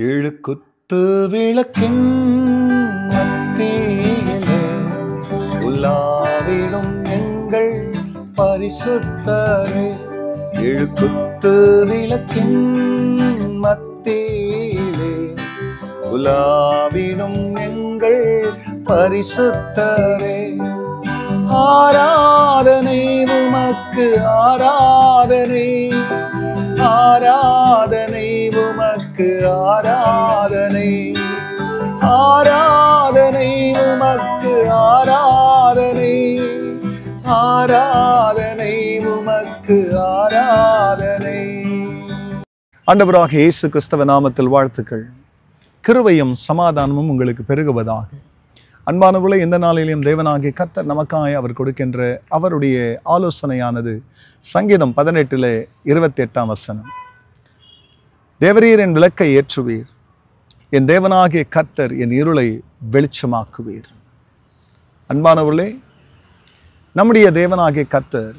ஏழு குத்து விளக்கின் மத்தியிலே உலாவிடும் எங்கள் பரிசுத்தரே. ஏழு குத்து விளக்கின் மத்தியிலே உலாவிடும் எங்கள் பரிசுத்தரே. ஆராதனை உமக்கு ஆராதனை, ஆராதனை உமக்கு ஆராதனை, ஆராதனை உமக்கு ஆராதனை, ஆராதனை உமக்கு ஆராதனை. ஆண்டவராகிய இயேசு கிறிஸ்துவ நாமத்தில் வாழ்த்துக்கள். கிருபையும் சமாதானமும் உங்களுக்கு பெருகுவதாக. அன்பானவர்களே, இந்த நாளிலேயும் தேவனாகிய கர்த்தர் நமக்காய் அவர் கொடுக்கின்ற அவருடைய ஆலோசனையானது சங்கீதம் 18:28 தேவரீர் என் விளக்கை ஏற்றுவீர், என் தேவனாகிய கர்த்தர் என் இருளை வெளிச்சமாக்குவீர். அன்பானவர்களே, நம்முடைய தேவனாகிய கர்த்தர்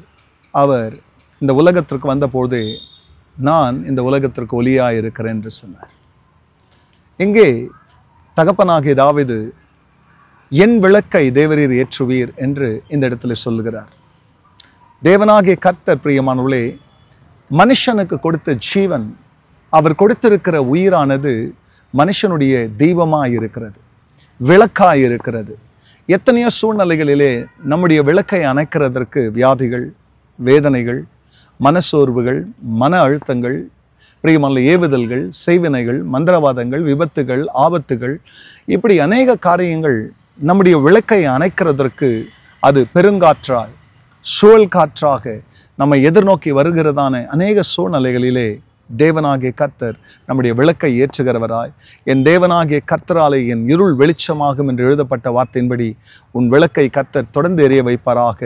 அவர் இந்த உலகத்திற்கு வந்தபோதே நான் இந்த உலகத்திற்கு ஒளியாக இருக்கிறேன் என்று சொன்னார். இங்கே தகப்பனாகிய தாவீது என் விளக்கை தேவரீர் ஏற்றுவீர் என்று இந்த இடத்துல சொல்லுகிறார். தேவனாகிய கர்த்தர் பிரியமானவர்களே, மனுஷனுக்கு கொடுத்த ஜீவன், அவர் கொடுத்திருக்கிற உயிரானது மனுஷனுடைய தெய்வமாய் இருக்கிறது, விளக்காய் இருக்கிறது. எத்தனையோ சூழ்நிலைகளிலே நம்முடைய விளக்கை அணைக்கிறதற்கு வியாதிகள், வேதனைகள், மனசோர்வுகள், மன அழுத்தங்கள், பிரியமான ஏவுதல்கள், செய்வினைகள், மந்திரவாதங்கள், விபத்துகள், ஆபத்துகள், இப்படி அநேக காரியங்கள் நம்முடைய விளக்கை அணைக்கிறதற்கு அது பெருங்காற்றாய், சுழல் காற்றாக நம்மை எதிர்நோக்கி வருகிறதான அநேக சூழ்நிலைகளிலே தேவனாகிய கர்த்தர் நம்முடைய விளக்கை ஏற்றுகிறவராய், என் தேவனாகிய கர்த்தராலே என் இருள் வெளிச்சமாகும் என்று எழுதப்பட்ட வார்த்தையின்படி உன் விளக்கை கர்த்தர் தொடர்ந்து எரிய வைப்பாராக.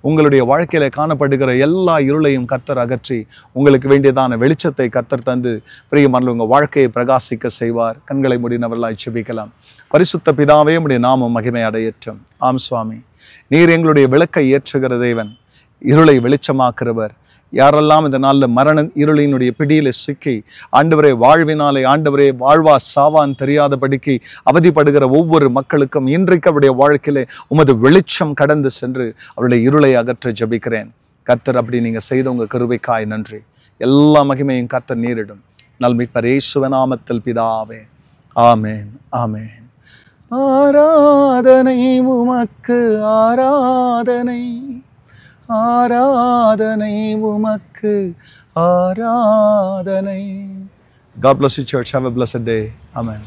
உங்களுடைய வாழ்க்கையில காணப்படுகிற எல்லா இருளையும் கர்த்தர் அகற்றி உங்களுக்கு வேண்டியதான வெளிச்சத்தை கர்த்தர் தந்து பிரியமான உங்கள் வாழ்க்கையை பிரகாசிக்க செய்வார். கண்களை மூடினவர்களாய் ஜெபிக்கலாம். பரிசுத்த பிதாவே, உம்முடைய நாமம் மகிமை அடையட்டும். ஆம் சுவாமி, நீர் எங்களுடைய விளக்கை ஏற்றுகிற தேவன், இருளை வெளிச்சமாக்குறவர். யாரெல்லாம் இந்த நாளில் மரண இருளினுடைய பிடியில சிக்கி ஆண்டவரே வாழ்வினாலே ஆண்டவரே வாழ்வா சாவான் தெரியாதபடிக்கு அவதிப்படுகிற ஒவ்வொரு மக்களுக்கும் இன்றைக்கு அவருடைய வாழ்க்கையிலே உமது வெளிச்சம் கடந்து சென்று அவருடைய இருளை அகற்ற ஜெபிக்கிறேன். கர்த்தர் அப்படி நீங்க செய்த உங்க கிருபைக்காய் நன்றி. எல்லா மகிமையும் கர்த்தர் நீரிடும். நல்மீட்பர் இயேசுவின் நாமத்தில் பிதாவே, ஆமேன், ஆமேன். ஆராதனை உமக்கு ஆராதனை, ஆராதனை உமக்கு ஆராதனை. God bless you, church. Have a blessed day. Amen.